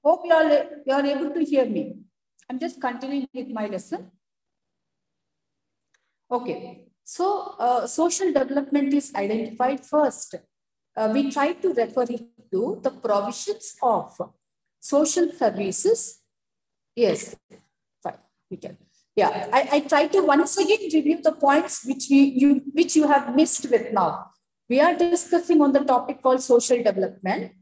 Hope you are able to hear me. I'm just continuing with my lesson. Okay. So social development is identified first. We try to refer it to the provisions of social services. Yes, fine, we can. Yeah, I try to once again review the points which you have missed with now. We are discussing on the topic called social development.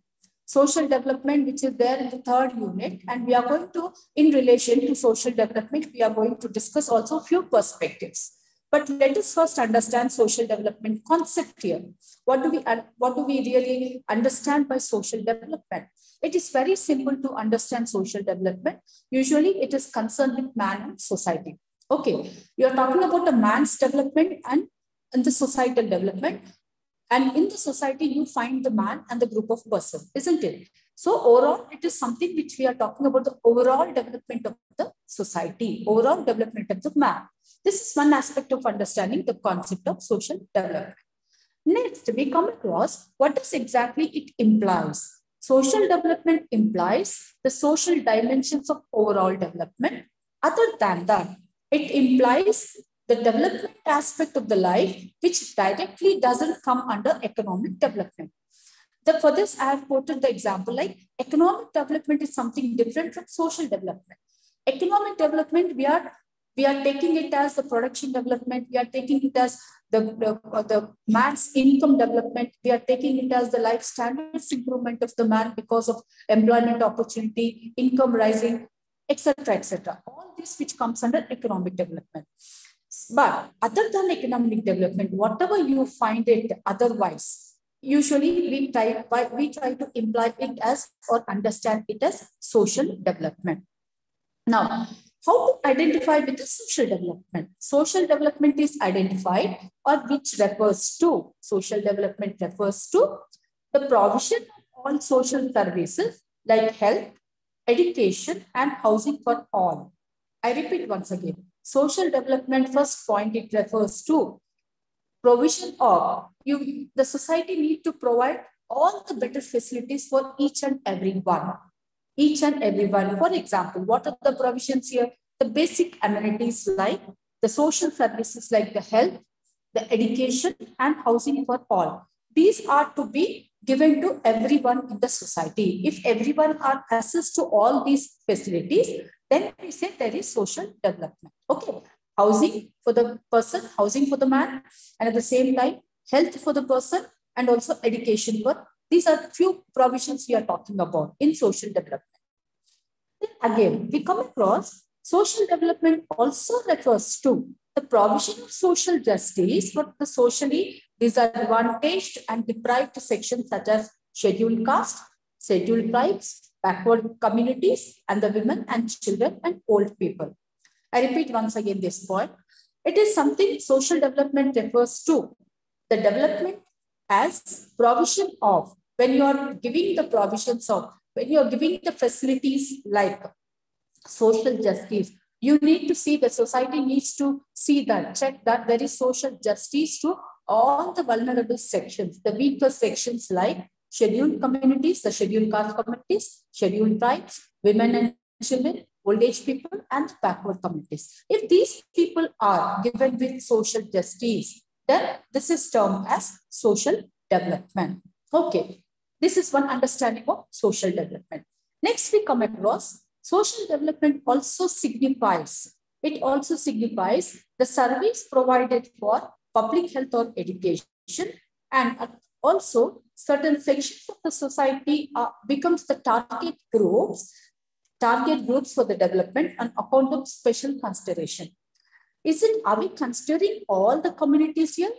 Social development, which is there in the third unit, and we are going to, in relation to social development, we are going to discuss also a few perspectives. But let us first understand social development concept here. What do we really understand by social development? It is very simple to understand social development. Usually it is concerned with man and society. Okay, you are talking about the man's development and the societal development. And in the society, you find the man and the group of person, isn't it? So overall, it is something which we are talking about, the overall development of the society, overall development of the man. This is one aspect of understanding the concept of social development. Next, we come across what does exactly it implies. Social development implies the social dimensions of overall development. Other than that, it implies the development aspect of the life, which directly doesn't come under economic development. For this, I have quoted the example like economic development is something different from social development. Economic development, we are taking it as the production development. We are taking it as the man's income development. We are taking it as the life standards improvement of the man because of employment opportunity, income rising, etc., etc. All this which comes under economic development. But other than economic development, whatever you find it otherwise, usually we try to imply it as or understand it as social development. Now, how to identify with the social development? Social development is identified or which refers to, social development refers to the provision of all social services like health, education, and housing for all. I repeat once again. Social development, first point, it refers to provision of, the society need to provide all the better facilities for each and every one. Each and every one. For example, what are the provisions here? The basic amenities like the social services like the health, the education, and housing for all. These are to be given to everyone in the society. If everyone are access to all these facilities, then we say there is social development. Okay, housing for the person, housing for the man, and at the same time, health for the person, and also education for. These are few provisions we are talking about in social development. Then again, we come across social development also refers to the provision of social justice for the socially disadvantaged and deprived sections such as scheduled caste, scheduled tribes, backward communities, and the women and children and old people. I repeat once again this point. It is something social development refers to the development as provision of, when you are giving the provisions of, when you are giving the facilities like social justice, you need to see, the society needs to see that, check that there is social justice to all the vulnerable sections, the weaker sections like scheduled communities, the scheduled caste communities, scheduled tribes, women and children, old age people, and backward communities. If these people are given with social justice, then this is termed as social development. Okay, this is one understanding of social development. Next, we come across social development also signifies, it also signifies the service provided for public health or education, and also certain sections of the society becomes the target groups for the development on account of special consideration. Are we considering all the communities here?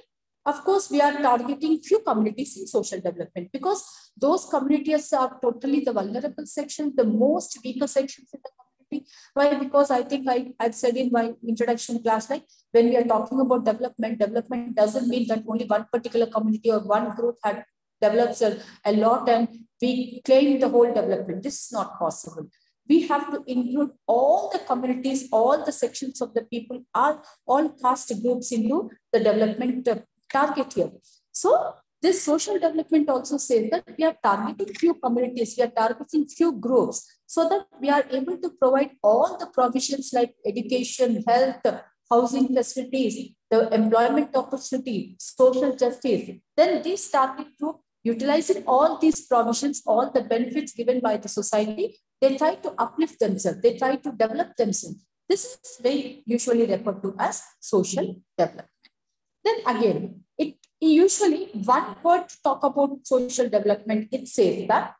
Of course, we are targeting few communities in social development because those communities are totally the vulnerable sections, the most weaker sections in the community. Why? Because I think I've said in my introduction class, like when we are talking about development doesn't mean that only one particular community or one group had develops a lot and we claim the whole development. This is not possible. We have to include all the communities, all the sections of the people, are all caste groups into the development target here. So this social development also says that we are targeting few communities, we are targeting few groups so that we are able to provide all the provisions like education, health, housing facilities, the employment opportunity, social justice. Then they started to utilizing all these provisions, all the benefits given by the society. They try to uplift themselves. They try to develop themselves. This is very usually referred to as social development. Then again, it usually one word to talk about social development, it says that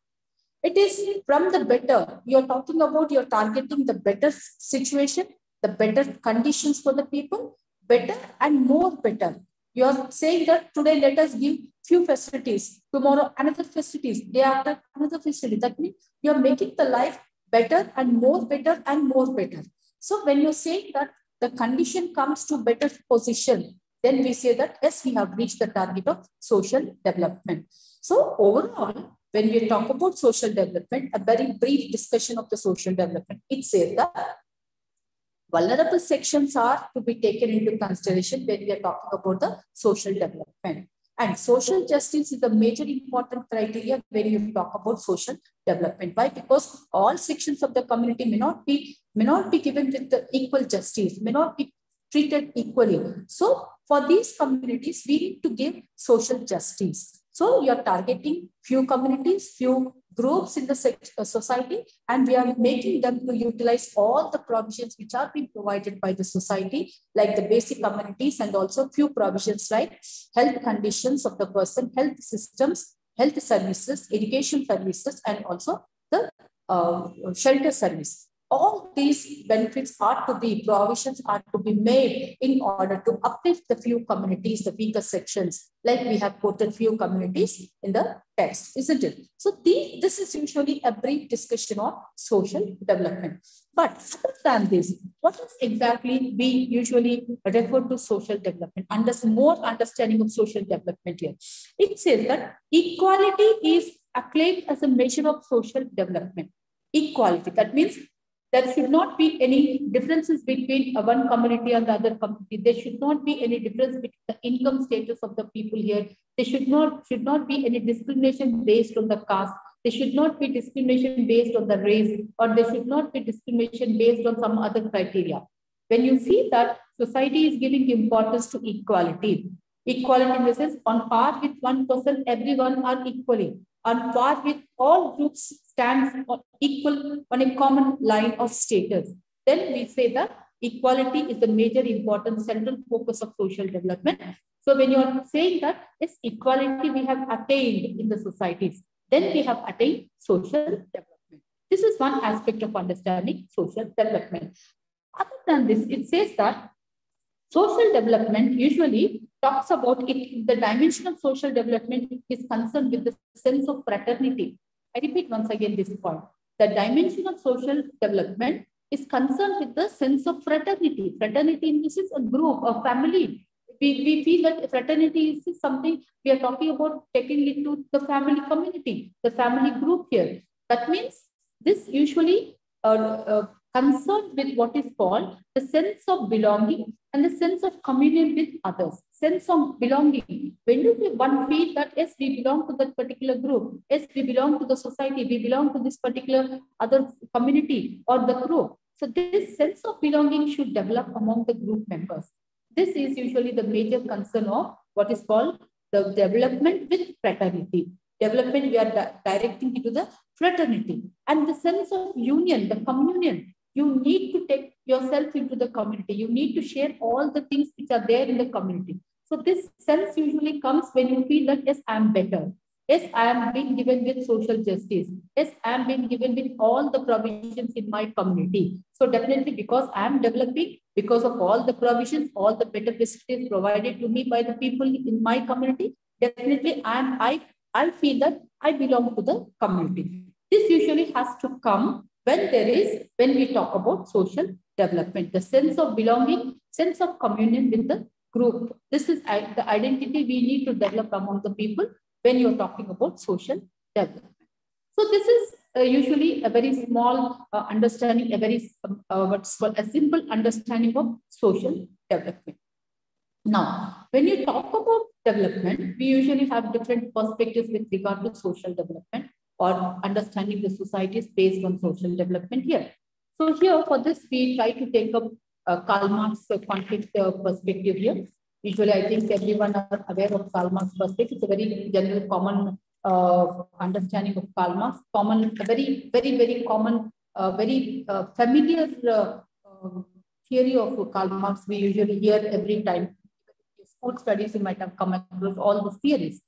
it is from the better. You're talking about you're targeting the better situation, the better conditions for the people, better and more better. You're saying that today let us give few facilities, tomorrow another facilities, day after another facility. That means you're making the life better and more better and more better. So when you're saying that the condition comes to better position, then we say that yes, we have reached the target of social development. So overall, when we talk about social development, a very brief discussion of the social development, it says that vulnerable sections are to be taken into consideration when we are talking about the social development. And social justice is the major important criteria when you talk about social development. Why? Because all sections of the community may not be given with the equal justice, may not be treated equally. So for these communities, we need to give social justice. So you're targeting few communities, few groups in the society, and we are making them to utilize all the provisions which are being provided by the society, like the basic amenities and also few provisions like health conditions of the person, health systems, health services, education services, and also the shelter service. All these benefits are to be, provisions are to be made in order to uplift the few communities, the weaker sections, like we have quoted few communities in the text, isn't it? So this is usually a brief discussion on social development. But other than this, what is exactly we usually refer to social development? More understanding of social development here. It says that equality is acclaimed as a measure of social development. Equality, that means there should not be any differences between one community and the other community. There should not be any difference between the income status of the people here. There should not be any discrimination based on the caste. There should not be discrimination based on the race, or there should not be discrimination based on some other criteria. When you see that society is giving importance to equality, equality in the sense on par with one person, everyone are equally. On par with all groups stands equal on a common line of status. Then we say that equality is the major important central focus of social development. So when you are saying that yes, equality we have attained in the societies, then we have attained social development. This is one aspect of understanding social development. Other than this, it says that social development usually talks about it. The dimension of social development is concerned with the sense of fraternity. I repeat once again this point. The dimension of social development is concerned with the sense of fraternity. Fraternity in this is a group, a family. We feel that fraternity is something we are talking about, taking it to the family community, the family group here. That means this usually concerned with what is called the sense of belonging and the sense of communion with others. Sense of belonging. When do one feel that yes, we belong to that particular group, yes, we belong to the society, we belong to this particular other community or the group. So this sense of belonging should develop among the group members. This is usually the major concern of what is called the development with fraternity. Development, we are directing into the fraternity and the sense of union, the communion. You need to take yourself into the community. You need to share all the things which are there in the community. So this sense usually comes when you feel that, yes, I am better. Yes, I am being given with social justice. Yes, I am being given with all the provisions in my community. So definitely because I am developing, because of all the provisions, all the better facilities provided to me by the people in my community, definitely I feel that I belong to the community. This usually has to come when we talk about social development, the sense of belonging, sense of communion with the group. This is the identity we need to develop among the people when you're talking about social development. So this is usually a very small understanding, a very what's called a simple understanding of social development. Now, when you talk about development, we usually have different perspectives with regard to social development. or understanding the societies based on social development here. So here for this, we try to take up Karl Marx conflict perspective here. Usually, I think everyone are aware of Karl Marx perspective. It's a very general, common understanding of Karl Marx. Common, very common, very familiar theory of Karl Marx. We usually hear every time. School studies, you might have come across all the theories.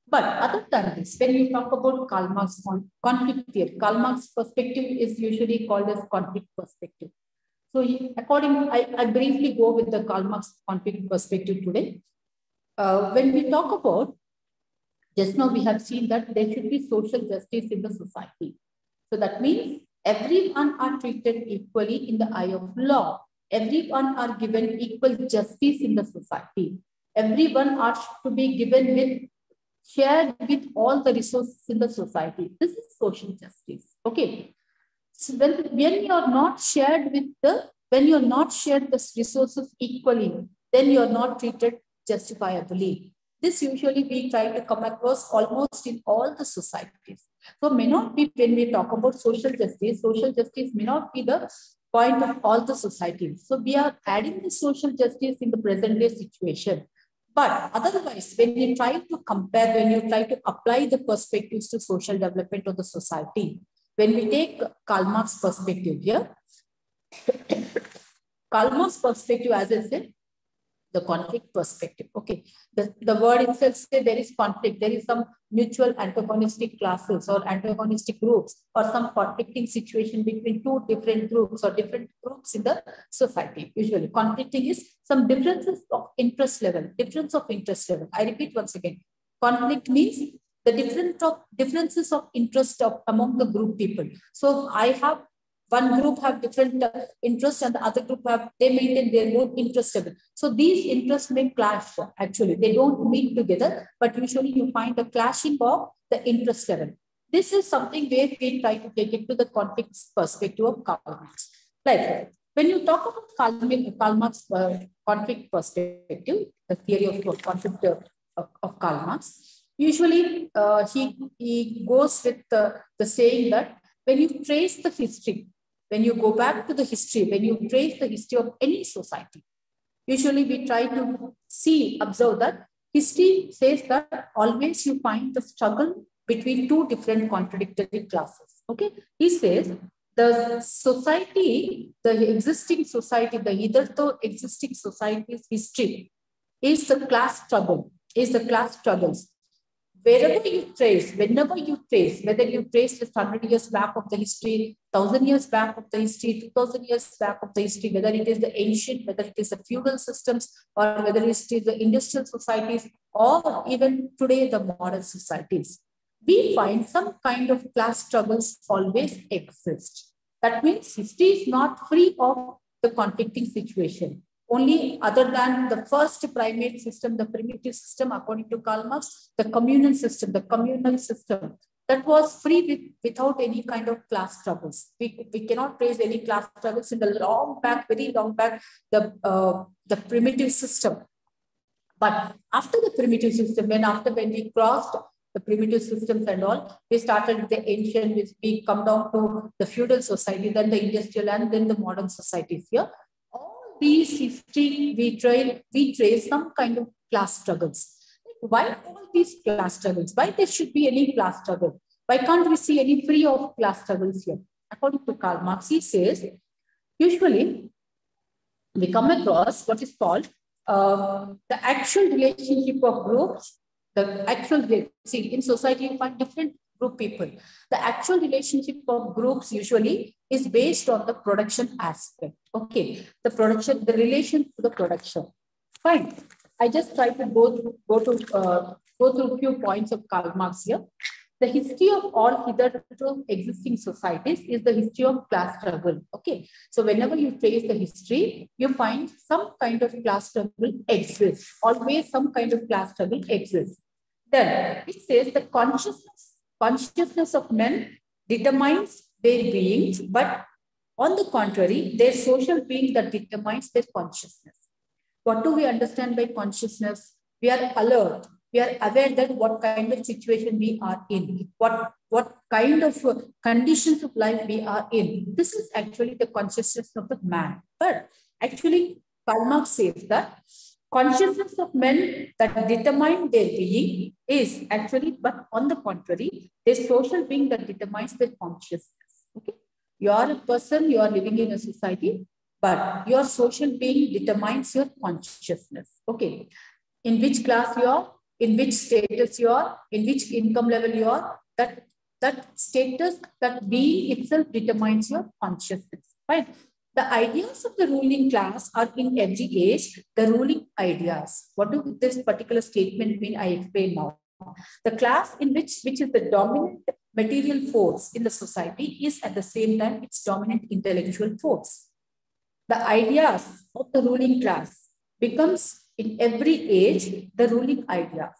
But other than this, when you talk about Karl Marx conflict theory, Karl Marx perspective is usually called as conflict perspective. So I briefly go with the Karl Marx conflict perspective today. When we talk about, just now we have seen that there should be social justice in the society. So that means everyone are treated equally in the eye of law. Everyone are given equal justice in the society. Everyone are to be given with, shared with all the resources in the society. This is social justice. Okay. So when you're not shared with when you're not shared the resources equally, then you're not treated justifiably. This usually we try to come across almost in all the societies. So may not be when we talk about social justice may not be the point of all the societies. So we are adding the social justice in the present day situation. But otherwise, when you try to compare, when you try to apply the perspectives to social development of the society, when we take Karl Marx perspective here, Karl Marx perspective, as I said, the conflict perspective. Okay, the word itself says there is conflict, there is some mutual antagonistic classes or antagonistic groups or some conflicting situation between two different groups or different groups in the society. Usually conflicting is some differences of interest level, difference of interest level. I repeat once again, conflict means the differences of interest among the group people. So I have one group have different interests and the other group they maintain their own interest level. So these interests may clash actually. They don't meet together, but usually you find a clashing of the interest level. This is something where we try to take it to the conflict perspective of Karl Marx. Like when you talk about Karl Marx conflict perspective, the theory of conflict of Karl Marx, usually he goes with the saying that when you trace the history, when you go back to the history, when you trace the history of any society, usually we try to observe that history says that always you find the struggle between two different contradictory classes. Okay, he says the society, the existing society, the hitherto existing society's history is the class struggle, is the class struggles. Wherever you trace, whenever you trace, whether you trace just 100 years back of the history, 1,000 years back of the history, 2,000 years back of the history, whether it is the ancient, whether it is the feudal systems, or whether it is the industrial societies, or even today the modern societies, we find some kind of class struggles always exist. That means history is not free of the conflicting situation. Only other than the first primate system, the primitive system, according to Karl Marx, the communal system, that was free without any kind of class struggles. We cannot trace any class struggles in the long back, very long back, the primitive system. But after the primitive system, when we crossed the primitive systems and all, we started the ancient, we come down to the feudal society, then the industrial, and then the modern societies here. These history, we trace some kind of class struggles. Why all these class struggles? Why there should be any class struggle? Why can't we see any free of class struggles here? According to Karl Marx, he says, usually we come across what is called the actual relationship of groups. In society, you find different group people. The actual relationship of groups usually is based on the production aspect. Okay, the relation to the production. Fine. I just try to go through a few points of Karl Marx here. The history of all hitherto existing societies is the history of class struggle. Okay, so whenever you trace the history, you find some kind of class struggle exists. Always some kind of class struggle exists. Then it says the consciousness of men determines their beings, but on the contrary, their social being that determines their consciousness. What do we understand by consciousness? We are alert. We are aware that what kind of situation we are in, what what kind of conditions of life we are in. This is actually the consciousness of the man. But actually, Karl Marx says that consciousness of men that determine their being is actually, but on the contrary, their social being that determines their consciousness. Okay, you are a person, you are living in a society, but your social being determines your consciousness. Okay, in which class you are, in which status you are, in which income level you are, that status, that being itself determines your consciousness. Right? The ideas of the ruling class are in every age the ruling ideas. What do this particular statement mean? I explain now. The class in which is the dominant material force in the society is at the same time its dominant intellectual force. The ideas of the ruling class becomes in every age the ruling ideas.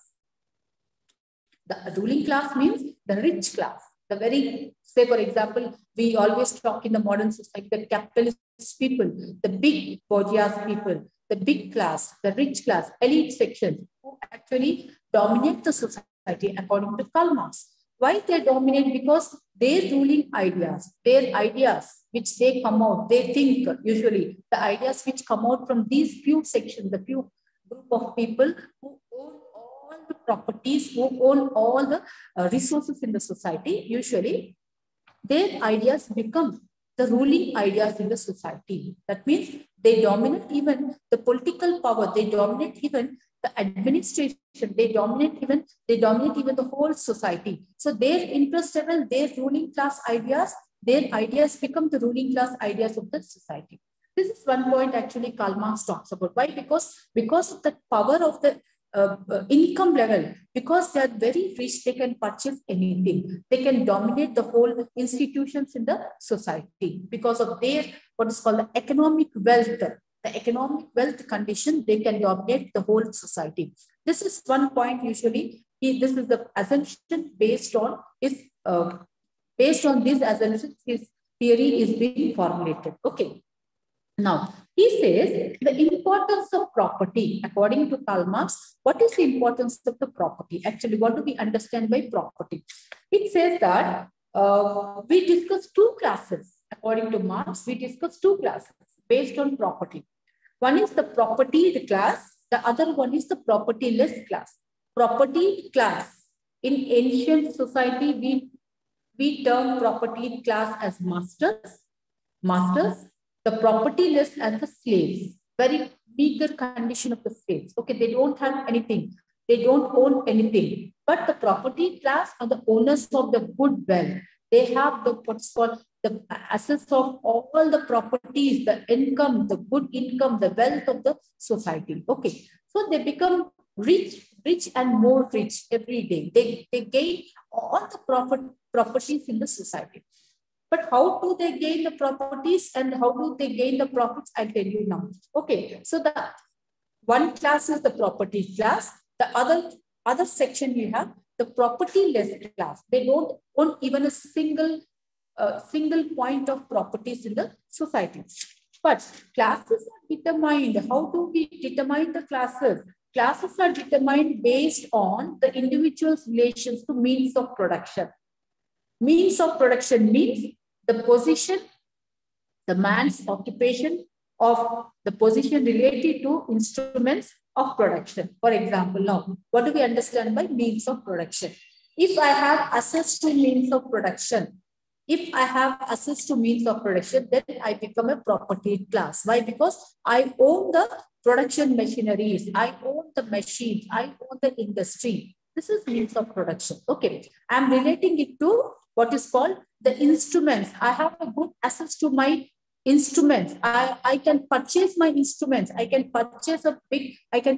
The ruling class means the rich class, the very, say for example, we always talk in the modern society, the capitalist people, the big bourgeois people, the big class, the rich class, elite section, who actually dominate the society according to Karl Marx. Why they dominate? Because their ruling ideas, their ideas which they come out, they think usually the ideas which come out from these few sections, the few group of people who own all the properties, who own all the resources in the society, usually their ideas become the ruling ideas in the society. That means they dominate even the political power, they dominate even the administration, they dominate even the whole society. So their interest level, their ruling class ideas, their ideas become the ruling class ideas of the society. This is one point actually Karl Marx talks about. Why? Because of the power of the income level, because they are very rich, they can purchase anything. They can dominate the whole institutions in the society because of their what is called the economic wealth. The economic wealth condition, they can dominate the whole society. This is one point usually. This is the assumption based on this assumption, his theory is being formulated. Okay. Now, he says the importance of property, according to Karl Marx, what is the importance of the property? Actually, what do we understand by property? It says that we discuss two classes. According to Marx, we discuss two classes based on property. One is the propertied class. The other one is the propertyless class. Propertied class. In ancient society, we term propertied class as masters, the propertyless as the slaves. Very meager condition of the slaves. Okay, they don't have anything. They don't own anything. But the property class are the owners of the good wealth. They have the what's called the assets of all the properties, the income, the good income, the wealth of the society. Okay, so they become rich and more rich every day. They gain all the properties in the society. But how do they gain the properties and how do they gain the profits? I'll tell you now. Okay, so the one class is the property class. The other section you have the propertyless class. They don't own even a single point of properties in the society. But classes are determined. How do we determine the classes? Classes are determined based on the individual's relations to means of production. Means of production means the position, the man's occupation of the position related to instruments of production. For example, now, what do we understand by means of production? If I have access to means of production, then I become a property class. Why? Because I own the production machineries, I own the machines, I own the industry. This is means of production. Okay, I'm relating it to what is called the instruments. I have a good access to my instruments. I can purchase my instruments. I can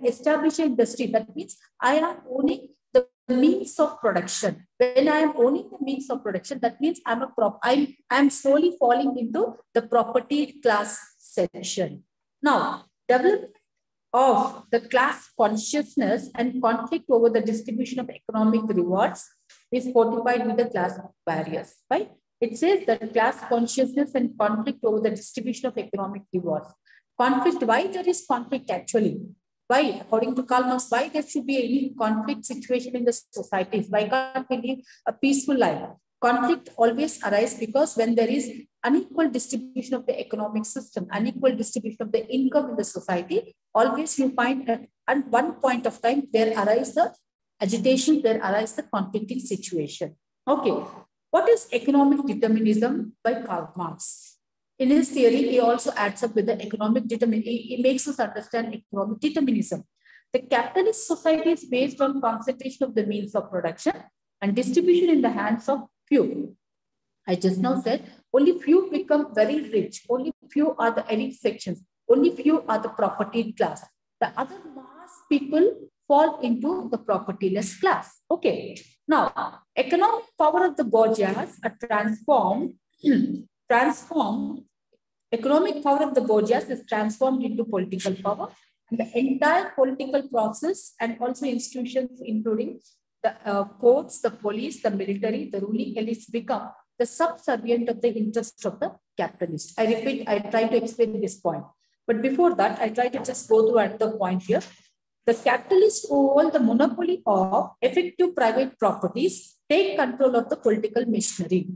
establish an industry. That means I am owning the means of production. When I am owning the means of production, that means I'm slowly falling into the property class section. Now, development of the class consciousness and conflict over the distribution of economic rewards is fortified with the class barriers, right? It says that class consciousness and conflict over the distribution of economic rewards. Conflict, why there is conflict actually? Why, according to Karl Marx, why there should be any conflict situation in the societies? Why can't we live a peaceful life? Conflict always arises because when there is unequal distribution of the economic system, unequal distribution of the income in the society, always you find that at one point of time, there arises the agitation, there arises the conflicting situation. Okay. What is economic determinism by Karl Marx? In his theory, he also adds up with the economic determinism. He makes us understand economic determinism. The capitalist society is based on concentration of the means of production and distribution in the hands of few. I just now said only few become very rich. Only few are the elite sections. Only few are the propertied class. The other mass people fall into the propertyless class. Okay. Now, economic power of the bourgeois are transformed. Economic power of the bourgeois is transformed into political power, and the entire political process and also institutions, including the courts, the police, the military, the ruling elites become the subservient of the interest of the capitalist. I repeat, I try to explain this point. But before that, I try to just go through another point here. The capitalists who hold the monopoly of effective private properties take control of the political machinery.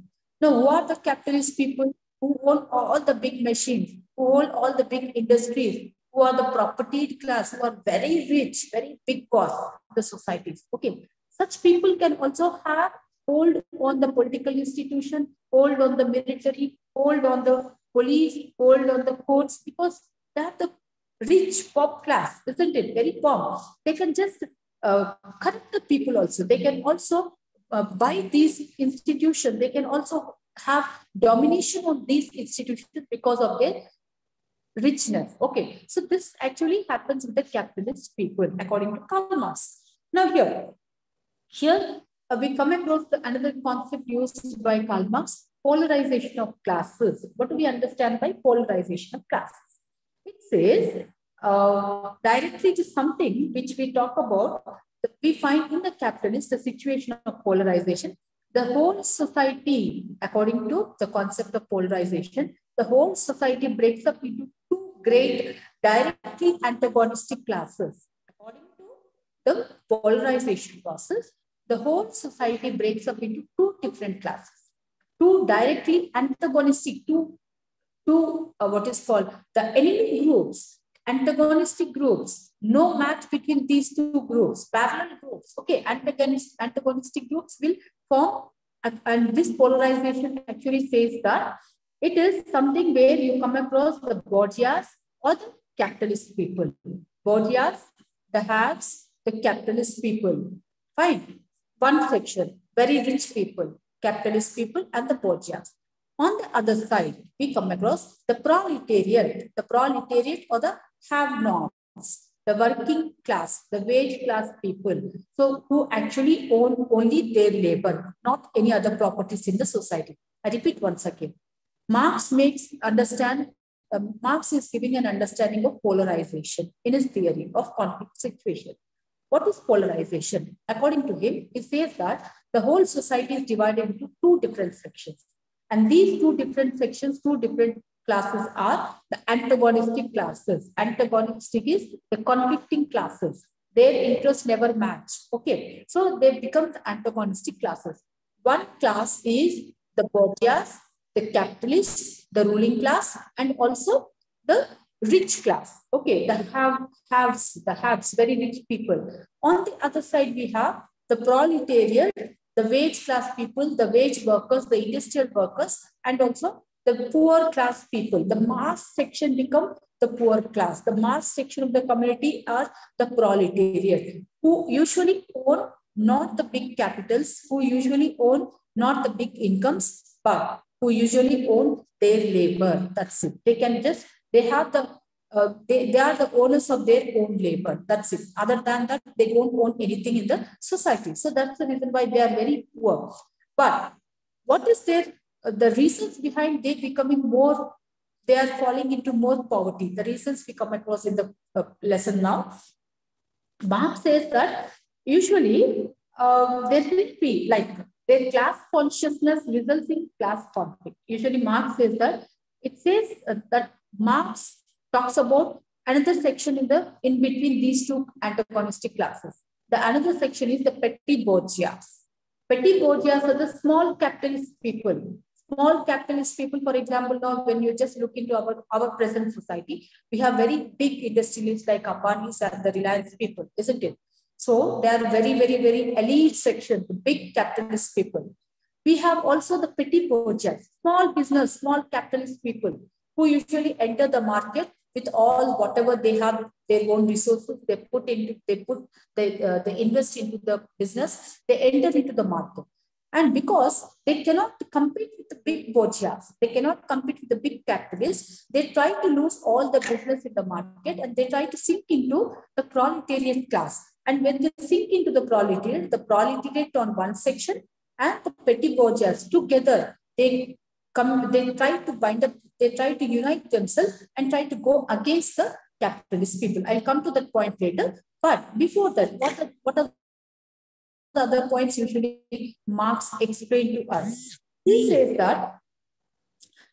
Now, who are the capitalist people? Who own all the big machines, who own all the big industries, who are the propertied class, who are very rich, very big boss of the societies. Okay, such people can also have hold on the political institution, hold on the military, hold on the police, hold on the courts, because they are the rich pop class, isn't it? Very poor. They can just corrupt the people also. They can also by these institutions, they can also have domination on these institutions because of their richness. Okay, so this actually happens with the capitalist people, according to Karl Marx. Now here we come across another concept used by Karl Marx, polarization of classes. What do we understand by polarization of classes? It says directly to something which we talk about, we find in the capitalist the situation of polarization. The whole society, according to the concept of polarization, the whole society breaks up into two great directly antagonistic classes. According to the polarization process, the whole society breaks up into two different classes, two directly antagonistic, two what is called the enemy groups, antagonistic groups, no match between these two groups, parallel groups. Okay, antagonistic groups will form, and this polarization actually says that it is something where you come across the bourgeois or the capitalist people. Bourgeois, the haves, the capitalist people. Fine. One section, very rich people, capitalist people, and the bourgeois. On the other side, we come across the proletariat or the have-nots, the working class, the wage class people, so who actually own only their labor, not any other properties in the society. I repeat once again. Marx is giving an understanding of polarization in his theory of conflict situation. What is polarization? According to him, he says that the whole society is divided into two different sections. And these two different sections, two different classes are the antagonistic classes. Antagonistic is the conflicting classes. Their interests never match. Okay, so they become the antagonistic classes. One class is the bourgeois, the capitalists, the ruling class, and also the rich class. Okay, the haves, very rich people. On the other side, we have the proletariat, the wage class people, the wage workers, the industrial workers, and also the poor class people. The mass section become the poor class. The mass section of the community are the proletariat, who usually own not the big capitals, who usually own not the big incomes, but who usually own their labor. That's it. They can just, they have the they are the owners of their own labor. That's it. Other than that, they don't own anything in the society. So that's the reason why they are very poor. But what is their the reasons behind they becoming more? They are falling into more poverty. The reasons we come across in the lesson now. Marx says that usually there will be like their class consciousness results in class conflict. Usually Marx says that it says that Marx talks about Another section in between these two antagonistic classes. The another section is the petty bourgeois. Petty bourgeois are the small capitalist people. Small capitalist people, for example, now when you just look into our present society, we have very big industrialists like Ambani's and the Reliance people, isn't it? So they are very, very, very elite section, the big capitalist people. We have also the petty bourgeois, small business, small capitalist people who usually enter the market with all whatever they have, their own resources, they invest into the business, they enter into the market. And because they cannot compete with the big bourgeois, they cannot compete with the big capitalists, they try to lose all the business in the market and they try to sink into the proletariat class. And when they sink into the proletariat on one section and the petty bourgeois together, they try to bind up, they try to unite themselves and try to go against the capitalist people. I'll come to that point later. But before that, what are the other points usually Marx explained to us? He says that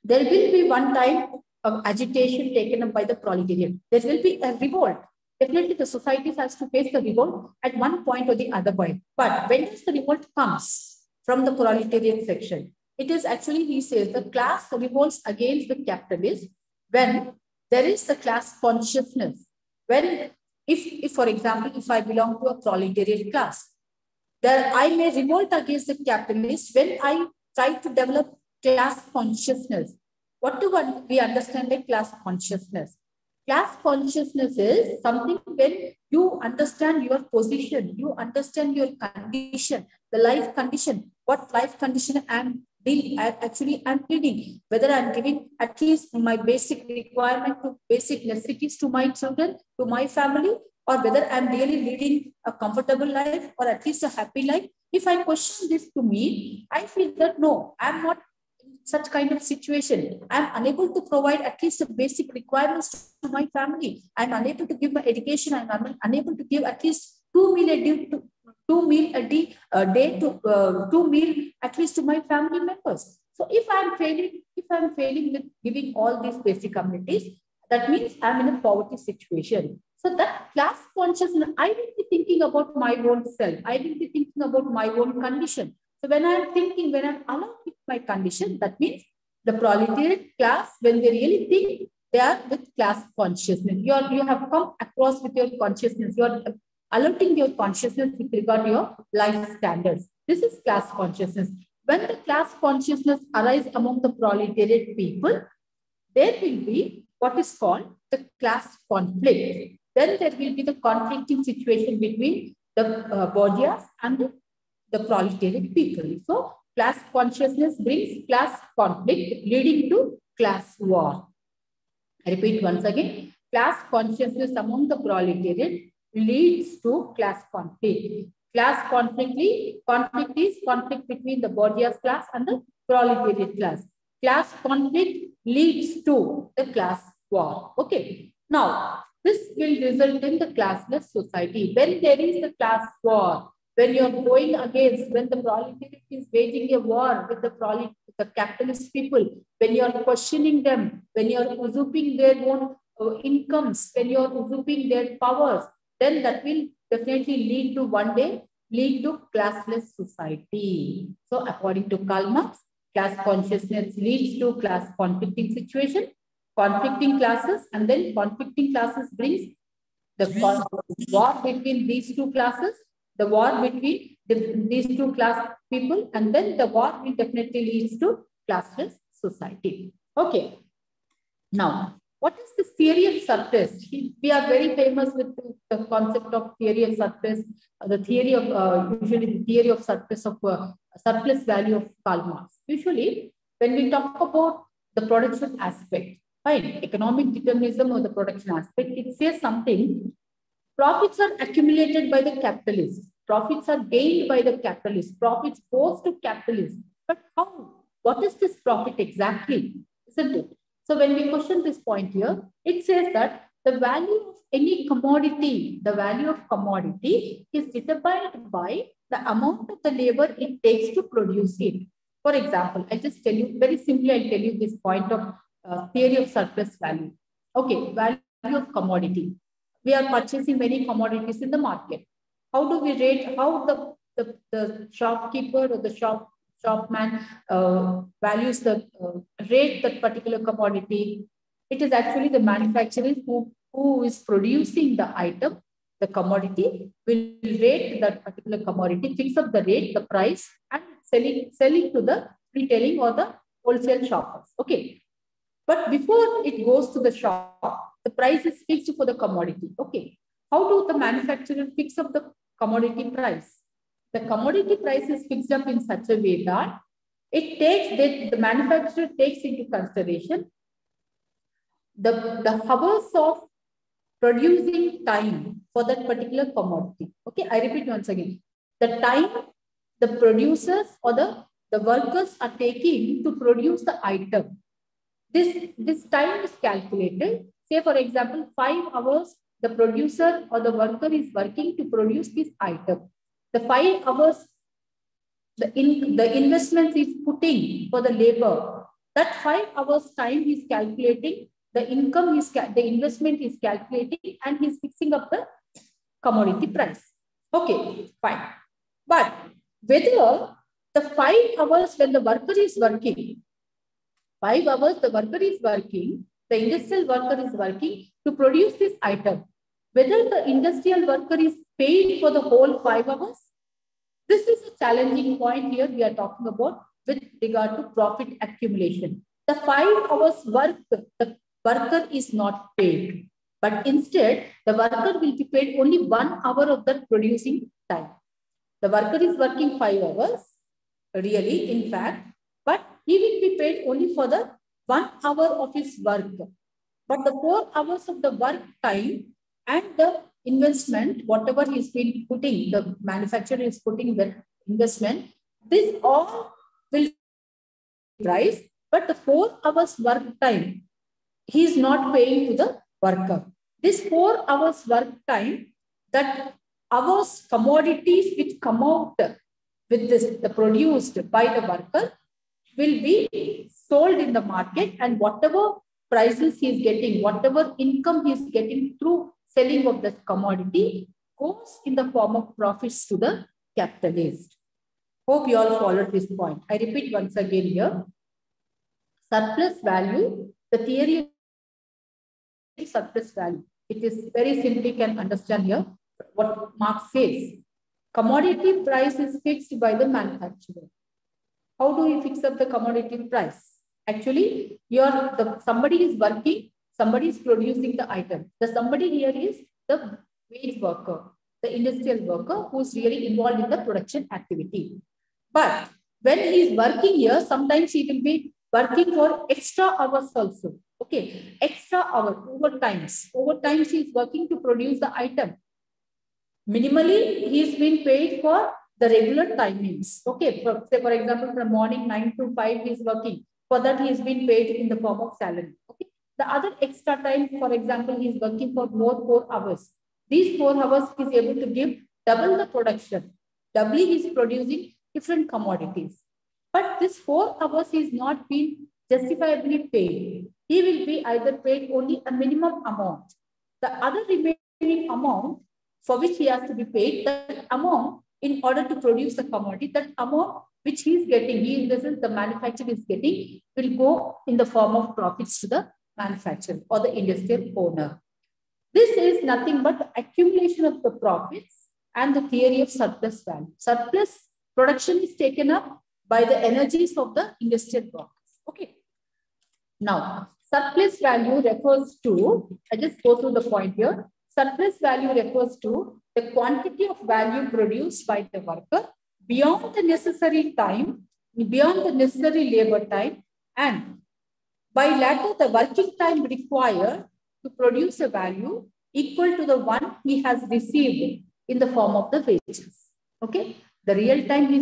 there will be one time of agitation taken up by the proletariat. There will be a revolt. Definitely the society has to face the revolt at one point or the other point. But when does the revolt comes from the proletariat section? It is actually, he says, the class revolts against the capitalists when there is the class consciousness. When, if for example, if I belong to a proletariat class, there I may revolt against the capitalists when I try to develop class consciousness. What do we understand by class consciousness? Class consciousness is something when you understand your position, you understand your condition, the life condition, what life condition I'm leading, whether I'm giving at least my basic requirement to basic necessities to my children, to my family, or whether I'm really leading a comfortable life or at least a happy life. If I question this to me, I feel that no, I'm not in such kind of situation. I'm unable to provide at least the basic requirements to my family. I'm unable to give my education. I'm unable to give at least 2 meal a day to 2 meal at least to my family members. So if I'm failing with giving all these basic amenities, that means I'm in a poverty situation. So that class consciousness, I will be thinking about my own self. I will be thinking about my own condition. So when I'm alone with my condition, that means the proletariat class, when they really think, they are with class consciousness. You have come across with your consciousness. You are alerting your consciousness with regard to your life standards. This is class consciousness. When the class consciousness arises among the proletariat people, there will be what is called the class conflict. Then there will be the conflicting situation between the bourgeois and the proletariat people. So class consciousness brings class conflict leading to class war. I repeat once again, class consciousness among the proletariat leads to class conflict. Class conflict is conflict between the bourgeois class and the proletariat class. Class conflict leads to the class war. Okay. Now, this will result in the classless society. When there is the class war, when you're going against, when the proletariat is waging a war with the capitalist people, when you're questioning them, when you're usurping their own incomes, when you're usurping their powers, then that will definitely lead to one day, lead to classless society. So according to Karl Marx, class consciousness leads to class conflicting situation, conflicting classes, and then conflicting classes brings the war between these two classes, the war between these two class people, and then the war will definitely leads to classless society. Okay. Now, what is the theory of surplus? We are very famous with the concept of theory of surplus, the theory of usually the theory of surplus value of Karl Marx. Usually, when we talk about the production aspect, fine, economic determinism or the production aspect, it says something. Profits are accumulated by the capitalists. Profits are gained by the capitalists. Profits goes to capitalists. But how? What is this profit exactly? Isn't it? So when we question this point here, it says that the value of any commodity, the value of commodity is determined by the amount of the labor it takes to produce it. For example, I'll just tell you, very simply, I'll tell you this point of theory of surplus value. Okay, value of commodity. We are purchasing many commodities in the market. How do we rate, how the shopkeeper or the shopman values the rate that particular commodity? It is actually the manufacturer who is producing the item, the commodity, will rate that particular commodity, fix up the rate, the price, and selling to the retailing or the wholesale shoppers. Okay. But before it goes to the shop, the price is fixed for the commodity. Okay. How do the manufacturer fix up the commodity price? The commodity price is fixed up in such a way that the manufacturer takes into consideration the hours of producing time for that particular commodity. Okay, I repeat once again. The time the producers or the workers are taking to produce the item. This time is calculated. Say, for example, 5 hours the producer or the worker is working to produce this item. The 5 hours the investment is putting for the labor. That 5 hours time is calculating, the income is, the investment is calculating, and he's fixing up the commodity price. Okay, fine. But whether the 5 hours when the worker is working, 5 hours the worker is working, the industrial worker is working to produce this item, whether the industrial worker is paid for the whole 5 hours, this is a challenging point here we are talking about with regard to profit accumulation. The 5 hours work, the worker is not paid, but instead the worker will be paid only 1 hour of the producing time. The worker is working 5 hours, really, in fact, but he will be paid only for the 1 hour of his work. But the 4 hours of the work time and the investment, whatever he is been putting, the manufacturer is putting the investment, this all will price, but the 4 hours work time, he is not paying to the worker. This 4 hours work time, that hours commodities which come out with this, the produced by the worker, will be sold in the market, and whatever prices he is getting, whatever income he is getting through selling of the commodity goes in the form of profits to the capitalist. Hope you all followed this point. I repeat once again here. Surplus value, the theory of surplus value. It is very simply can understand here what Marx says. Commodity price is fixed by the manufacturer. How do we fix up the commodity price? Actually, somebody is working, somebody is producing the item. The somebody here is the wage worker, the industrial worker who is really involved in the production activity. But when he is working here, sometimes he will be working for extra hours also. Okay, extra hour, overtimes. Overtimes he is working to produce the item. Minimally, he is being paid for the regular timings. Okay, say for example, from morning 9 to 5 he is working. For that, he is being paid in the form of salary. Okay. The other extra time, for example, he is working for more 4 hours. These 4 hours he is able to give double the production. Doubly he is producing different commodities. But this 4 hours is not being justifiably paid. He will be either paid only a minimum amount. The other remaining amount for which he has to be paid, that amount in order to produce the commodity, that amount which he is getting, the manufacturer is getting, will go in the form of profits to the manufacturer or the industrial owner. This is nothing but accumulation of the profits and the theory of surplus value. Surplus production is taken up by the energies of the industrial workers. Okay. Now, surplus value refers to, I just go through the point here. Surplus value refers to the quantity of value produced by the worker beyond the necessary time, beyond the necessary labor time, and by latter the working time required to produce a value equal to the one he has received in the form of the wages. Okay, the real time he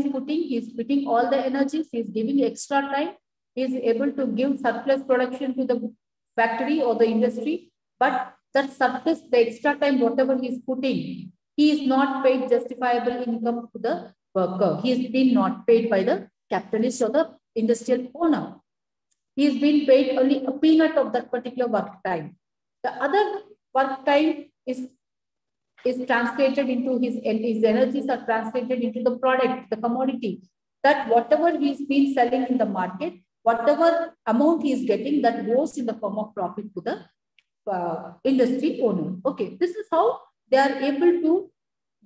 is putting all the energies, he is giving extra time, he is able to give surplus production to the factory or the industry, but that surplus, the extra time, whatever he is putting, he is not paid justifiable income to the worker. He is being not paid by the capitalist or the industrial owner. He is being paid only a peanut of that particular work time. The other work time is translated into his energies are translated into the product, the commodity, that whatever he's been selling in the market, whatever amount he is getting, that goes in the form of profit to the industry owner. Okay, this is how they are able to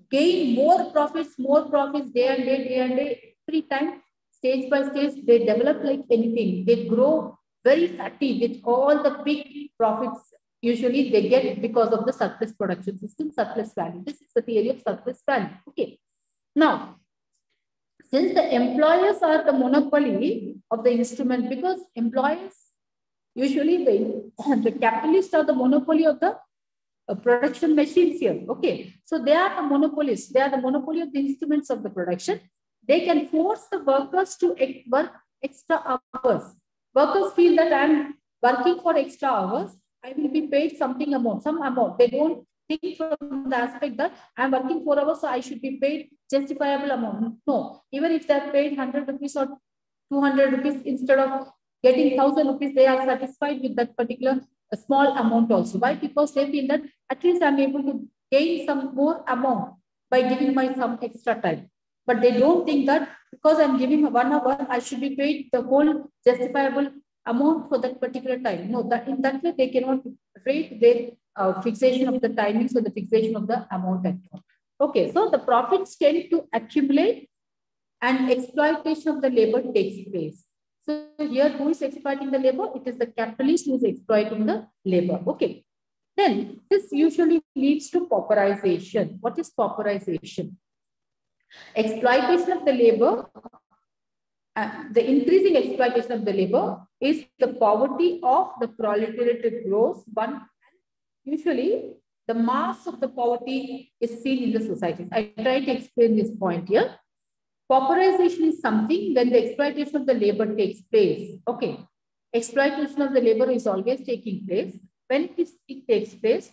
gain more profits day and day, every time, stage by stage, they develop like anything. They grow very fatty with all the big profits. Usually they get because of the surplus production system, surplus value. This is the theory of surplus value. Okay. Now, since the employers are the monopoly of the instrument, because employers usually the capitalists are the monopoly of the production machines here. Okay. So they are the monopolists. They are the monopoly of the instruments of the production. They can force the workers to work extra hours. Workers feel that I'm working for extra hours, I will be paid some amount. They don't think from the aspect that I'm working 4 hours, so I should be paid justifiable amount. No, even if they're paid 100 rupees or 200 rupees, instead of getting 1,000 rupees, they are satisfied with that particular small amount also. Why? Because they feel that at least I'm able to gain some more amount by giving my some extra time. But they don't think that because I'm giving 1 hour, I should be paid the whole justifiable amount for that particular time. No, that in that way they cannot rate their fixation of the timings or the fixation of the amount at all. Okay, so the profits tend to accumulate and exploitation of the labor takes place. So here, who is exploiting the labor? It is the capitalist who is exploiting the labor. Okay. Then this usually leads to pauperization. What is pauperization? Exploitation of the labor, the increasing exploitation of the labor is the poverty of the proletariat grows. One, usually the mass of the poverty is seen in the society. I try to explain this point here. Pauperization is something when the exploitation of the labor takes place. Okay. Exploitation of the labor is always taking place. When it takes place,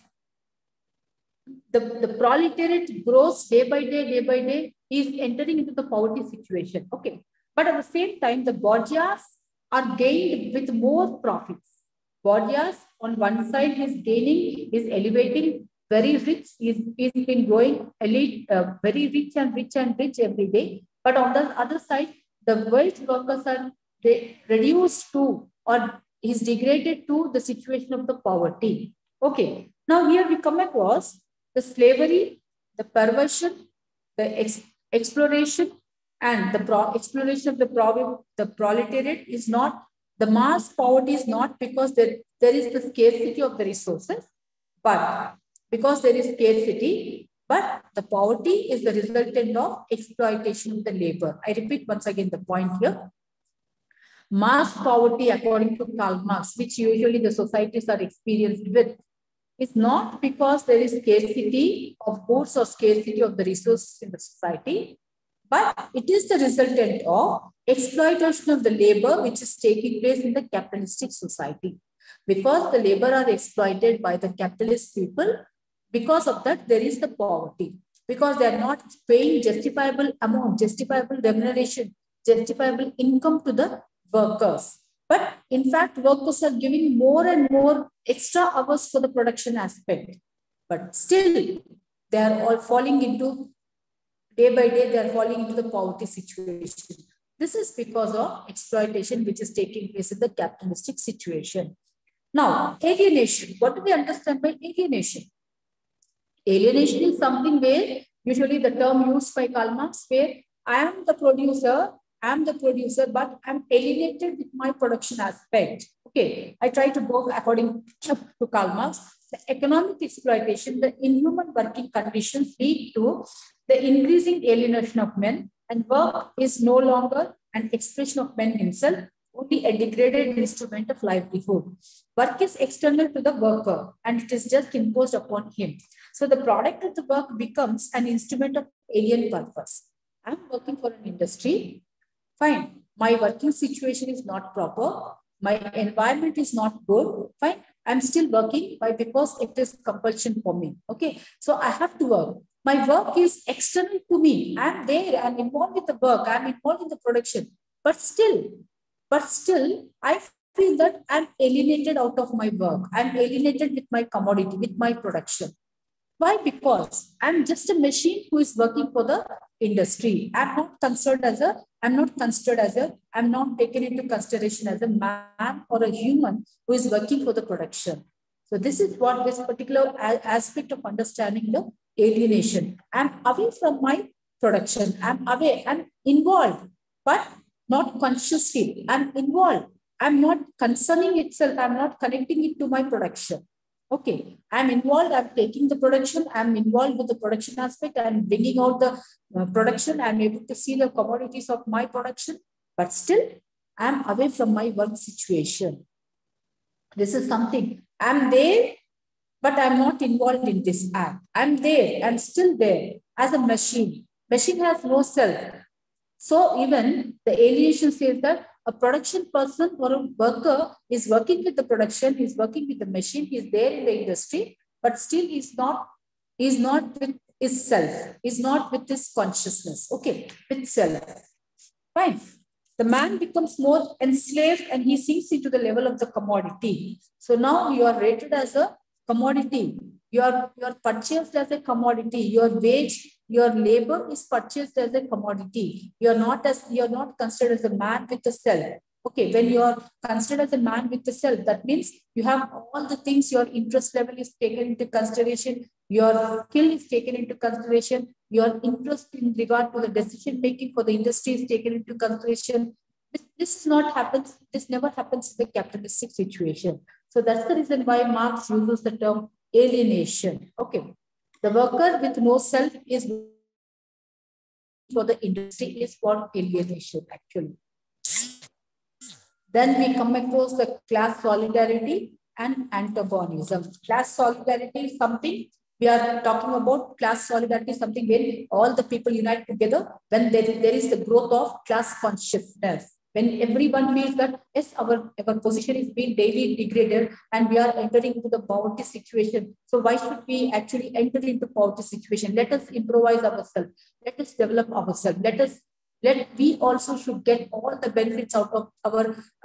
the proletariat grows day by day, is entering into the poverty situation. Okay. But at the same time, the bourgeois are gained with more profits. Bourgeois on one side is gaining, is elevating, very rich, is been growing elite, very rich and rich every day. But on the other side, the wage workers are reduced to or is degraded to the situation of the poverty. Okay. Now here we come across the slavery, the perversion, the exploration, and the exploration of the proletariat is not, the mass poverty is not because there is the scarcity of the resources, but because there is scarcity, but the poverty is the resultant of exploitation of the labor. I repeat once again the point here. Mass poverty, according to Karl Marx, which usually the societies are experienced with, is not because there is scarcity of goods or scarcity of the resources in the society, but it is the resultant of exploitation of the labor which is taking place in the capitalistic society. Because the labor are exploited by the capitalist people, because of that, there is the poverty. Because they are not paying justifiable amount, justifiable remuneration, justifiable income to the workers. But in fact, workers are giving more and more extra hours for the production aspect. But still, they are all falling into, day by day, they are falling into the poverty situation. This is because of exploitation which is taking place in the capitalistic situation. Now, alienation. What do we understand by alienation? Alienation is something where, usually the term used by Karl Marx, where I am the producer, but I'm alienated with my production aspect. Okay, I try to go according to Karl Marx. The economic exploitation, the inhuman working conditions lead to the increasing alienation of men, and work is no longer an expression of man himself, only a degraded instrument of livelihood. Work is external to the worker and it is just imposed upon him. So the product of the work becomes an instrument of alien purpose. I'm working for an industry. Fine. My working situation is not proper. My environment is not good. Fine. I'm still working. Why? Because it is compulsion for me. Okay. So I have to work. My work is external to me. I'm there. I'm involved with the work. I'm involved in the production. But still, I feel that I'm alienated out of my work. I'm alienated with my commodity, with my production. Why? Because I'm just a machine who is working for the industry. I'm not taken into consideration as a man or a human who is working for the production. So this is what this particular aspect of understanding the alienation. I'm away from my production. I'm away. I'm involved, but not consciously. I'm involved. I'm not concerning itself. I'm not connecting it to my production. Okay, I'm involved, I'm taking the production, I'm involved with the production aspect, I'm bringing out the production, I'm able to see the commodities of my production, but still I'm away from my work situation. This is something, I'm there, but I'm not involved in this act. I'm there, I'm still there as a machine. Machine has no self. So even the alienation says that a production person or a worker is working with the production, he's working with the machine, he's there in the industry, but still he's not with his self, he's not with his consciousness, okay, with self. Fine. The man becomes more enslaved and he sinks into the level of the commodity. So now you are rated as a commodity. You are purchased as a commodity. Your wage, your labor is purchased as a commodity. You are not considered as a man with a self. Okay, when you are considered as a man with the self, that means you have all the things, your interest level is taken into consideration, your skill is taken into consideration, your interest in regard to the decision making for the industry is taken into consideration. This never happens in the capitalistic situation. So that's the reason why Marx uses the term alienation. Okay. The worker with no self is for the industry is for alienation, actually. Then we come across the class solidarity and antagonism. Class solidarity is something we are talking about. Class solidarity is something where all the people unite together when there is the growth of class consciousness. When everyone feels that, yes, our position is being daily degraded and we are entering into the poverty situation. So why should we actually enter into poverty situation? Let us improvise ourselves. Let us develop ourselves. We also should get all the benefits out of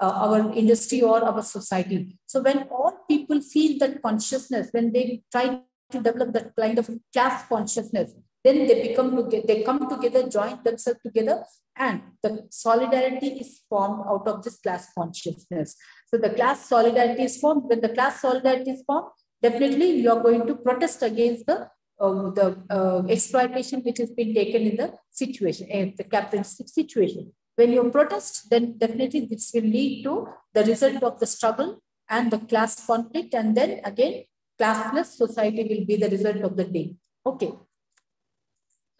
our industry or our society. So when all people feel that consciousness, when they try to develop that kind of class consciousness, then they come together, join themselves together, and the solidarity is formed out of this class consciousness. So the class solidarity is formed. When the class solidarity is formed, definitely you are going to protest against the exploitation which has been taken in the situation, the capitalistic situation. When you protest, then definitely this will lead to the result of the struggle and the class conflict, and then again, classless society will be the result of the day. Okay.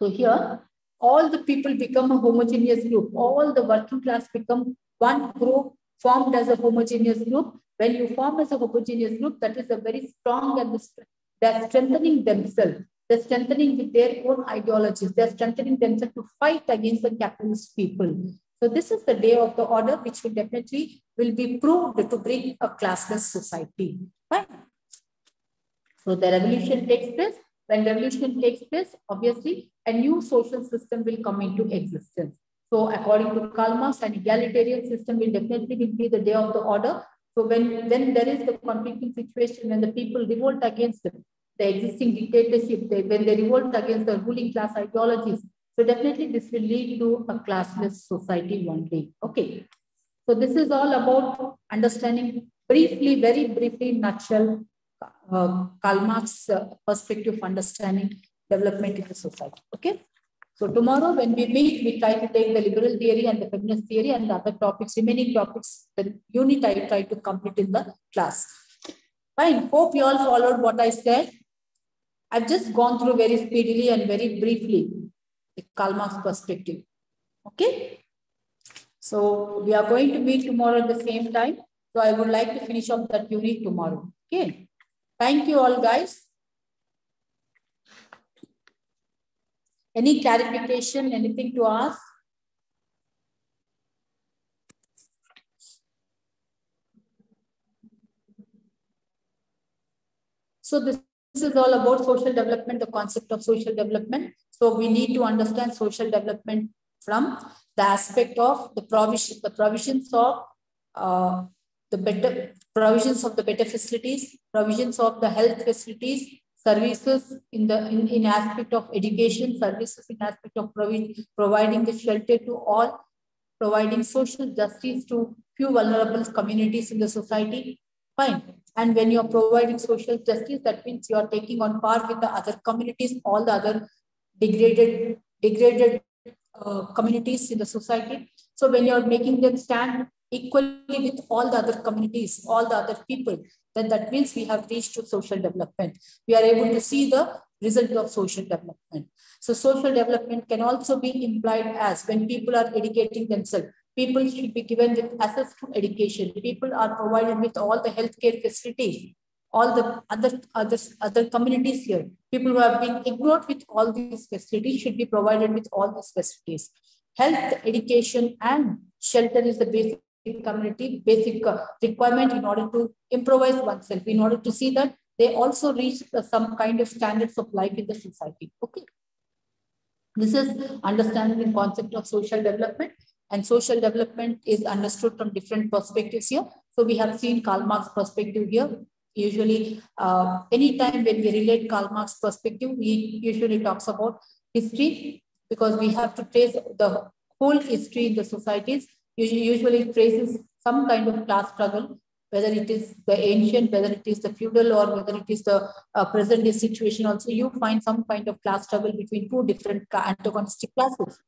So here, all the people become a homogeneous group. All the working class become one group formed as a homogeneous group. When you form as a homogeneous group, that is a very strong, and they're strengthening themselves. They're strengthening with their own ideologies. They're strengthening themselves to fight against the capitalist people. So this is the day of the order, which will definitely be proved to bring a classless society. Right? So the revolution takes place. When revolution takes place, obviously, a new social system will come into existence. So according to Karl Marx, an egalitarian system will definitely be the day of the order. So when there is the conflicting situation, when the people revolt against the existing dictatorship, when they revolt against the ruling class ideologies, so definitely this will lead to a classless society one day. Okay. So this is all about understanding briefly, very briefly, in nutshell, Karl Marx perspective of understanding development in the society. Okay. So tomorrow when we meet, we try to take the liberal theory and the feminist theory and the other topics, remaining topics, the unit I try to complete in the class. Fine. Hope you all followed what I said. I've just gone through very speedily and very briefly the Karl Marx perspective. Okay. So we are going to meet tomorrow at the same time. So I would like to finish off that unit tomorrow. Okay. Thank you all, guys. Any clarification, anything to ask? So this is all about social development, the concept of social development. So we need to understand social development from the aspect of the provisions of the better provisions of the better facilities, provisions of the health facilities, services in aspect of education, services in aspect of providing the shelter to all, providing social justice to few vulnerable communities in the society. Fine. And when you're providing social justice, that means you are taking on par with the other communities, all the other degraded communities in the society. So when you're making them stand equally with all the other communities, all the other people, then that means we have reached to social development. We are able to see the result of social development. So social development can also be implied as when people are educating themselves. People should be given with access to education. People are provided with all the healthcare facilities. All the other communities here, people who have been ignored with all these facilities should be provided with all these facilities. Health, education, and shelter is the basic basic requirement in order to improvise oneself, in order to see that they also reach some kind of standards of life in the society. Okay. This is understanding the concept of social development, and social development is understood from different perspectives here. So we have seen Karl Marx perspective here. Usually, anytime when we relate Karl Marx perspective, we usually talks about history, because we have to trace the whole history in the societies. Usually traces some kind of class struggle, whether it is the ancient, whether it is the feudal, or whether it is the present day situation. Also, you find some kind of class struggle between two different antagonistic classes.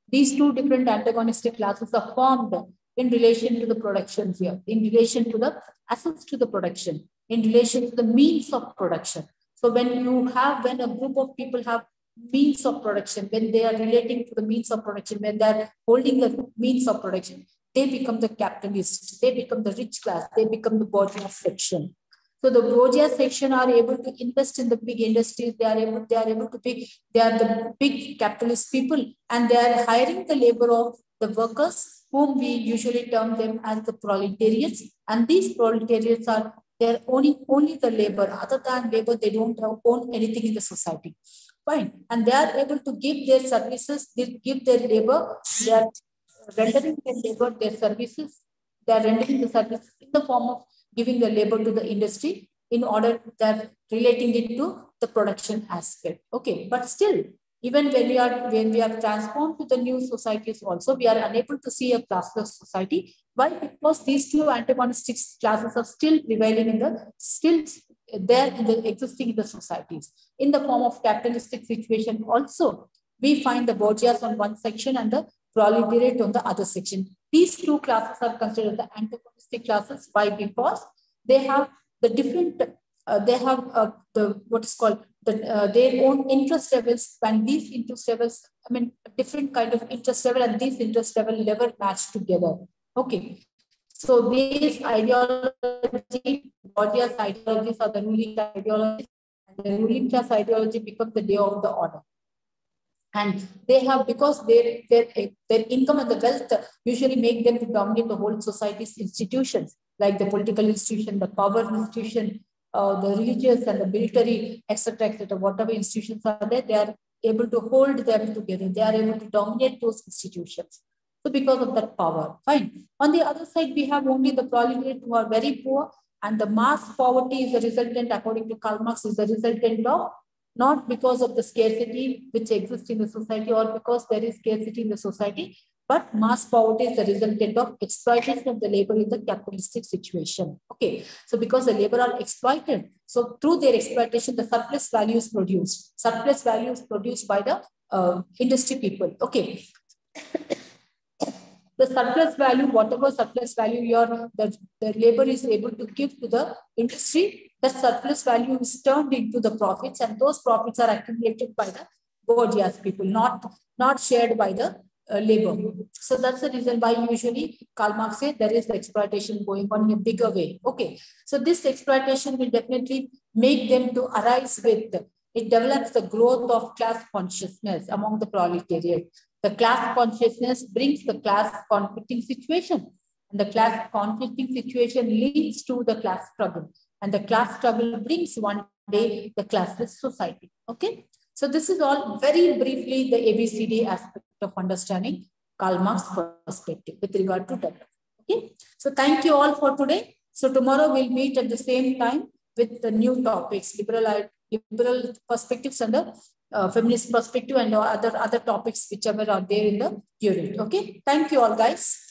These two different antagonistic classes are formed in relation to the production here, in relation to the access to the production, in relation to the means of production. So when a group of people have means of production, when they are relating to the means of production, when they are holding the means of production, they become the capitalists, they become the rich class, they become the bourgeois section. So the bourgeois section are able to invest in the big industries, they are able to they are the big capitalist people, and they are hiring the labor of the workers, whom we usually term them as the proletariats. And these proletariats are, they're owning only the labor. Other than labor, they don't own anything in the society. Fine. And they are able to give their services, they give their labor, they are rendering their labor, their services, they are rendering the services in the form of giving the labor to the industry, in order that relating it to the production aspect. Okay, but still, even when we are transformed to the new societies also, we are unable to see a classless society. Why? Because these two antagonistic classes are still prevailing still there in the existing in the societies. In the form of capitalistic situation also, we find the bourgeois on one section and the proletariat on the other section. These two classes are considered the antagonistic classes. Why? Because they have the different, the what is called their own interest levels, and these interest levels, I mean, different kind of interest level, and these interest level never match together. Okay. So these ideology, bourgeois ideologies are the ruling ideologies, and the ruling class ideology becomes the day of the order. And they have, because their income and the wealth usually make them to dominate the whole society's institutions, like the political institution, the power institution, the religious and the military, etc., etc. Whatever institutions are there, they are able to hold them together. They are able to dominate those institutions. So because of that power, fine. On the other side, we have only the proletariat who are very poor, and the mass poverty is the resultant, according to Karl Marx, is the resultant of, not because of the scarcity which exists in the society, or because there is scarcity in the society, but mass poverty is the resultant of exploitation of the labor in the capitalistic situation. Okay, so because the labor are exploited, so through their exploitation, the surplus value is produced. Surplus value is produced by the industry people. Okay. The surplus value, whatever surplus value the labor is able to give to the industry, that surplus value is turned into the profits, and those profits are accumulated by the bourgeois people, not shared by the labor. So that's the reason why usually Karl Marx said there is the exploitation going on in a bigger way. Okay, so this exploitation will definitely make them to arise with, it develops the growth of class consciousness among the proletariat. The class consciousness brings the class conflicting situation, and the class conflicting situation leads to the class struggle, and the class struggle brings one day the classless society. Okay, so this is all very briefly the ABCD aspect of understanding Karl Marx perspective with regard to development. Okay, so thank you all for today. So tomorrow we'll meet at the same time with the new topics, liberal perspectives and the feminist perspective and other topics whichever are there in the unit. Okay. Thank you all guys.